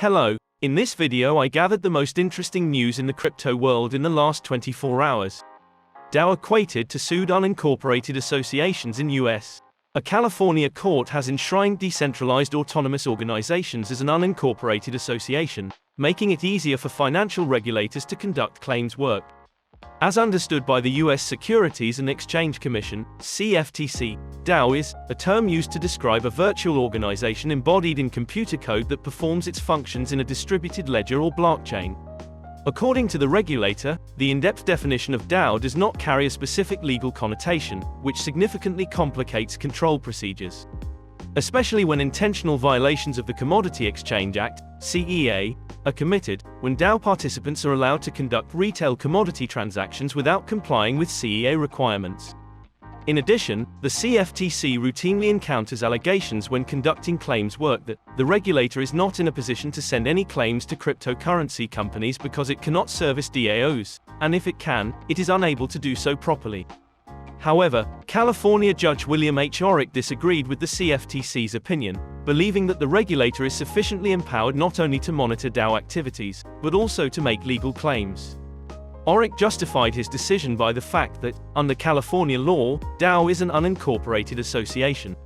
Hello, in this video I gathered the most interesting news in the crypto world in the last 24 hours. DAO equated to sued unincorporated associations in US. A California court has enshrined decentralized autonomous organizations as an unincorporated association, making it easier for financial regulators to conduct claims work. As understood by the US Securities and Exchange Commission, CFTC, DAO is a term used to describe a virtual organization embodied in computer code that performs its functions in a distributed ledger or blockchain. According to the regulator, the in-depth definition of DAO does not carry a specific legal connotation, which significantly complicates control procedures. Especially when intentional violations of the Commodity Exchange Act, CEA, are committed, when DAO participants are allowed to conduct retail commodity transactions without complying with CEA requirements. In addition, the CFTC routinely encounters allegations when conducting claims work that the regulator is not in a position to send any claims to cryptocurrency companies because it cannot service DAOs, and if it can, it is unable to do so properly. However, California Judge William H. Orrick disagreed with the CFTC's opinion, believing that the regulator is sufficiently empowered not only to monitor DAO activities, but also to make legal claims. Orrick justified his decision by the fact that, under California law, DAO is an unincorporated association.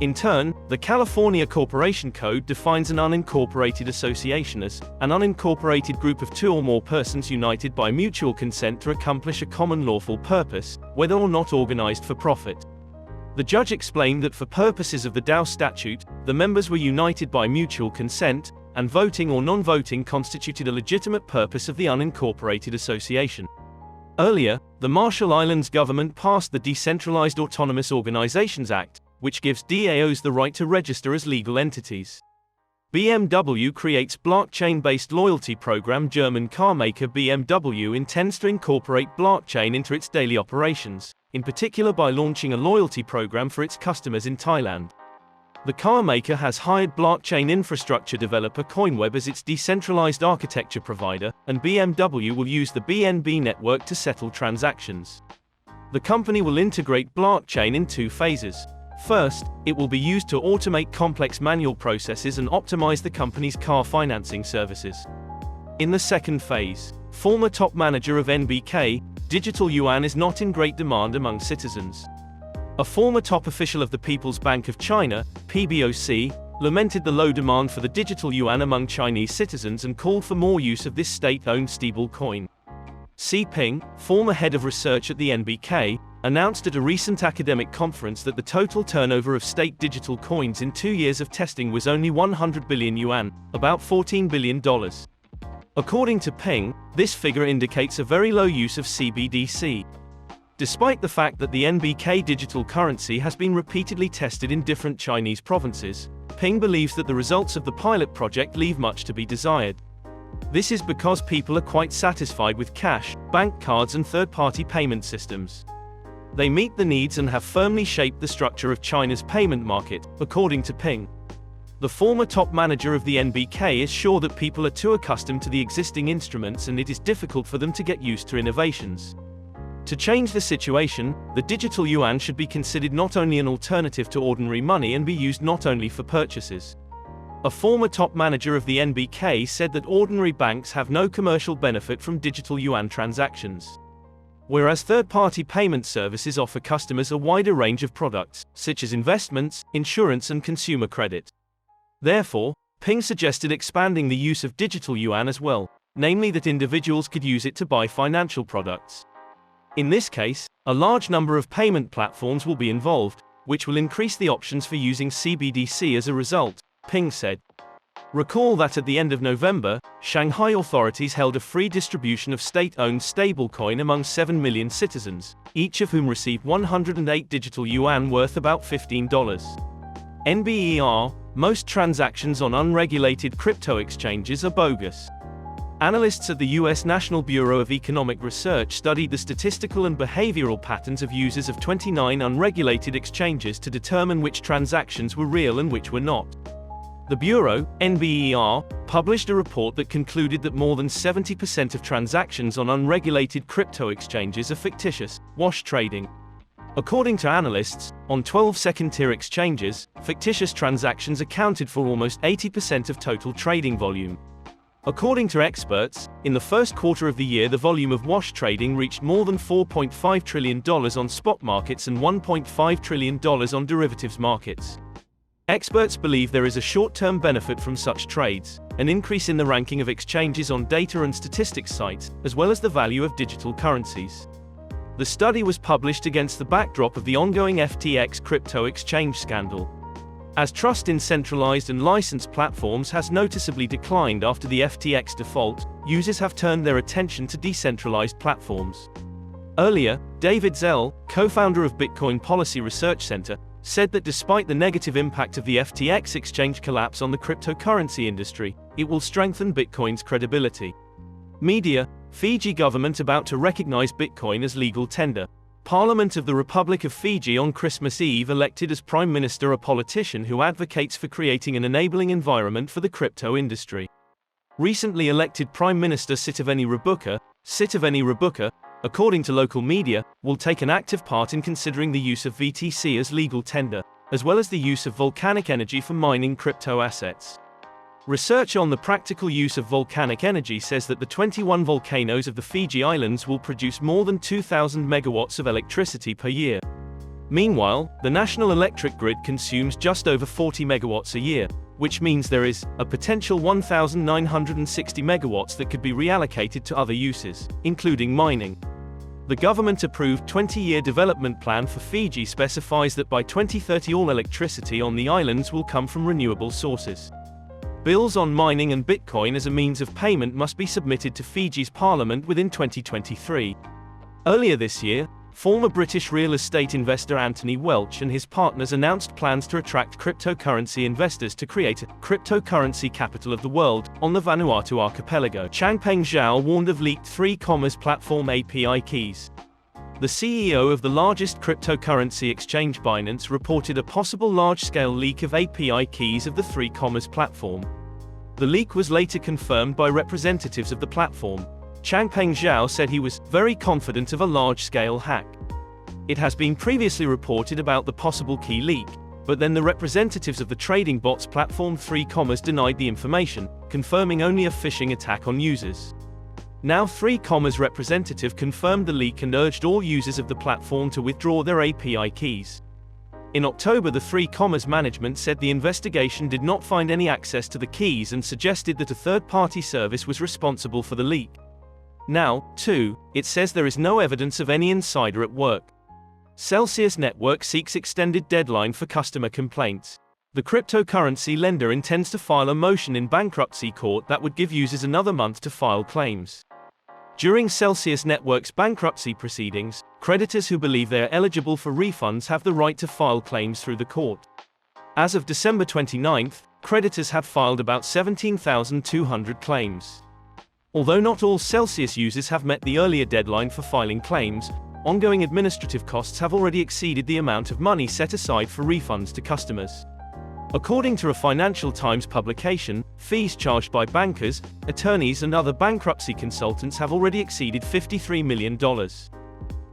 In turn, the California Corporation Code defines an unincorporated association as an unincorporated group of two or more persons united by mutual consent to accomplish a common lawful purpose, whether or not organized for profit. The judge explained that for purposes of the DAO statute, the members were united by mutual consent, and voting or non-voting constituted a legitimate purpose of the unincorporated association. Earlier, the Marshall Islands government passed the Decentralized Autonomous Organizations Act, which gives DAOs the right to register as legal entities. BMW creates blockchain-based loyalty program. German car maker BMW intends to incorporate blockchain into its daily operations, in particular by launching a loyalty program for its customers in Thailand. The car maker has hired blockchain infrastructure developer Coinweb as its decentralized architecture provider, and BMW will use the BNB network to settle transactions. The company will integrate blockchain in two phases. First, it will be used to automate complex manual processes and optimize the company's car financing services. In the second phase, former top manager of NBK, digital yuan is not in great demand among citizens. A former top official of the People's Bank of China, PBOC, lamented the low demand for the digital yuan among Chinese citizens and called for more use of this state-owned stablecoin. Xi Ping, former head of research at the NBK, announced at a recent academic conference that the total turnover of state digital coins in 2 years of testing was only 100 billion yuan, about $14 billion. According to Ping, this figure indicates a very low use of CBDC. Despite the fact that the NBK digital currency has been repeatedly tested in different Chinese provinces, Ping believes that the results of the pilot project leave much to be desired. This is because people are quite satisfied with cash, bank cards and third-party payment systems. They meet the needs and have firmly shaped the structure of China's payment market, according to Ping. The former top manager of the NBK is sure that people are too accustomed to the existing instruments and it is difficult for them to get used to innovations. To change the situation, the digital yuan should be considered not only an alternative to ordinary money and be used not only for purchases. A former top manager of the NBK said that ordinary banks have no commercial benefit from digital yuan transactions. Whereas third-party payment services offer customers a wider range of products, such as investments, insurance and consumer credit. Therefore, Ping suggested expanding the use of digital yuan as well, namely that individuals could use it to buy financial products. In this case, a large number of payment platforms will be involved, which will increase the options for using CBDC as a result, Ping said. Recall that at the end of November, Shanghai authorities held a free distribution of state-owned stablecoin among 7 million citizens, each of whom received 108 digital yuan worth about $15. NBER, most transactions on unregulated crypto exchanges are bogus. Analysts at the U.S. National Bureau of Economic Research studied the statistical and behavioral patterns of users of 29 unregulated exchanges to determine which transactions were real and which were not. The Bureau, NBER, published a report that concluded that more than 70% of transactions on unregulated crypto exchanges are fictitious, wash trading. According to analysts, on 12 second-tier exchanges, fictitious transactions accounted for almost 80% of total trading volume. According to experts, in the first quarter of the year the volume of wash trading reached more than $4.5 trillion on spot markets and $1.5 trillion on derivatives markets. Experts believe there is a short-term benefit from such trades, an increase in the ranking of exchanges on data and statistics sites, as well as the value of digital currencies. The study was published against the backdrop of the ongoing FTX crypto exchange scandal. As trust in centralized and licensed platforms has noticeably declined after the FTX default, users have turned their attention to decentralized platforms. Earlier, David Zell, co-founder of Bitcoin Policy Research Center, said that despite the negative impact of the FTX exchange collapse on the cryptocurrency industry, it will strengthen Bitcoin's credibility. Media: Fiji government about to recognize Bitcoin as legal tender. Parliament of the Republic of Fiji on Christmas Eve elected as Prime Minister a politician who advocates for creating an enabling environment for the crypto industry. Recently elected Prime Minister Sitiveni Rabuka, according to local media, will take an active part in considering the use of VTC as legal tender, as well as the use of volcanic energy for mining crypto assets. Research on the practical use of volcanic energy says that the 21 volcanoes of the Fiji Islands will produce more than 2,000 megawatts of electricity per year. Meanwhile, the national electric grid consumes just over 40 megawatts a year, which means there is a potential 1,960 megawatts that could be reallocated to other uses, including mining. The government-approved 20-year development plan for Fiji specifies that by 2030 all electricity on the islands will come from renewable sources. Bills on mining and Bitcoin as a means of payment must be submitted to Fiji's parliament within 2023. Earlier this year, former British real estate investor Anthony Welch and his partners announced plans to attract cryptocurrency investors to create a cryptocurrency capital of the world on the Vanuatu archipelago. Changpeng Zhao warned of leaked 3Commerce platform API keys. The CEO of the largest cryptocurrency exchange Binance reported a possible large-scale leak of API keys of the 3Commerce platform. The leak was later confirmed by representatives of the platform. Changpeng Zhao said he was very confident of a large-scale hack. It has been previously reported about the possible key leak, but then the representatives of the trading bots platform 3Commerce denied the information, confirming only a phishing attack on users. Now 3Commerce representative confirmed the leak and urged all users of the platform to withdraw their API keys. In October, the 3Commerce management said the investigation did not find any access to the keys and suggested that a third-party service was responsible for the leak. Now, too, it says there is no evidence of any insider at work. Celsius Network seeks extended deadline for customer complaints. The cryptocurrency lender intends to file a motion in bankruptcy court that would give users another month to file claims. During Celsius Network's bankruptcy proceedings, creditors who believe they are eligible for refunds have the right to file claims through the court. As of December 29, creditors had filed about 17,200 claims. Although not all Celsius users have met the earlier deadline for filing claims, ongoing administrative costs have already exceeded the amount of money set aside for refunds to customers. According to a Financial Times publication, fees charged by bankers, attorneys and other bankruptcy consultants have already exceeded $53 million.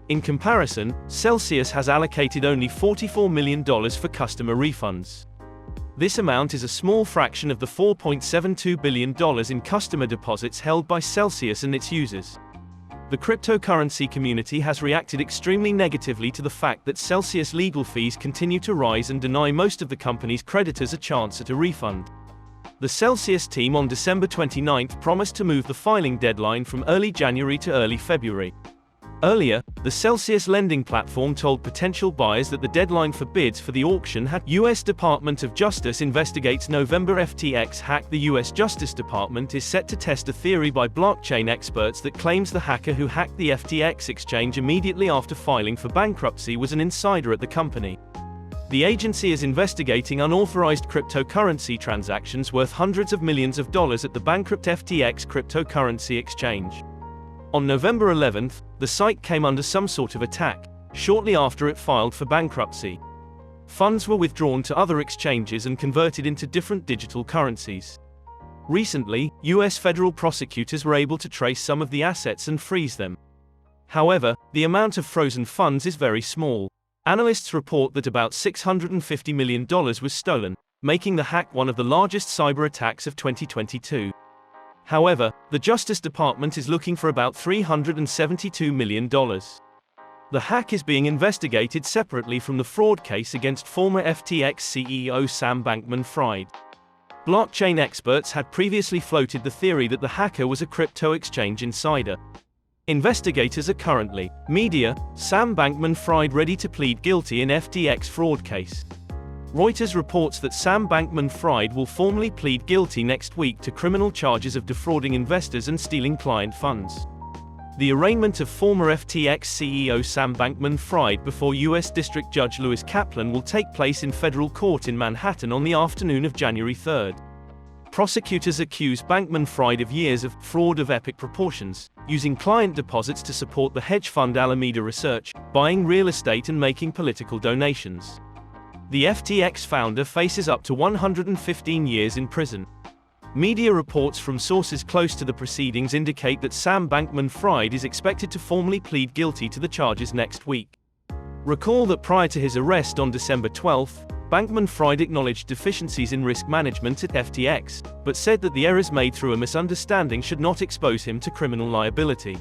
In comparison, Celsius has allocated only $44 million for customer refunds. This amount is a small fraction of the $4.72 billion in customer deposits held by Celsius and its users. The cryptocurrency community has reacted extremely negatively to the fact that Celsius legal fees continue to rise and deny most of the company's creditors a chance at a refund. The Celsius team on December 29 promised to move the filing deadline from early January to early February. Earlier, the Celsius lending platform told potential buyers that the deadline for bids for the auction had. U.S. Department of Justice investigates November FTX hack. The U.S. Justice Department is set to test a theory by blockchain experts that claims the hacker who hacked the FTX exchange immediately after filing for bankruptcy was an insider at the company. The agency is investigating unauthorized cryptocurrency transactions worth hundreds of millions of dollars at the bankrupt FTX cryptocurrency exchange. On November 11, the site came under some sort of attack, shortly after it filed for bankruptcy. Funds were withdrawn to other exchanges and converted into different digital currencies. Recently, U.S. federal prosecutors were able to trace some of the assets and freeze them. However, the amount of frozen funds is very small. Analysts report that about $650 million was stolen, making the hack one of the largest cyber attacks of 2022. However, the Justice Department is looking for about $372 million. The hack is being investigated separately from the fraud case against former FTX CEO Sam Bankman-Fried. Blockchain experts had previously floated the theory that the hacker was a crypto exchange insider. Investigators are currently media, Sam Bankman-Fried ready to plead guilty in FTX fraud case. Reuters reports that Sam Bankman-Fried will formally plead guilty next week to criminal charges of defrauding investors and stealing client funds. The arraignment of former FTX CEO Sam Bankman-Fried before U.S. District Judge Lewis Kaplan will take place in federal court in Manhattan on the afternoon of January 3. Prosecutors accuse Bankman-Fried of years of fraud of epic proportions, using client deposits to support the hedge fund Alameda Research, buying real estate and making political donations. The FTX founder faces up to 115 years in prison. Media reports from sources close to the proceedings indicate that Sam Bankman-Fried is expected to formally plead guilty to the charges next week. Recall that prior to his arrest on December 12, Bankman-Fried acknowledged deficiencies in risk management at FTX, but said that the errors made through a misunderstanding should not expose him to criminal liability.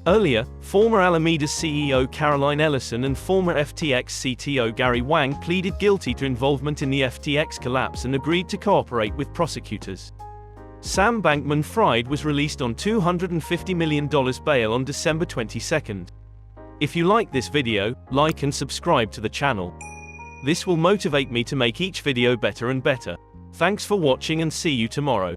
Earlier, former Alameda CEO Caroline Ellison and former FTX CTO Gary Wang pleaded guilty to involvement in the FTX collapse and agreed to cooperate with prosecutors. Sam Bankman-Fried was released on $250 million bail on December 22. If you like this video, like and subscribe to the channel. This will motivate me to make each video better and better. Thanks for watching and see you tomorrow.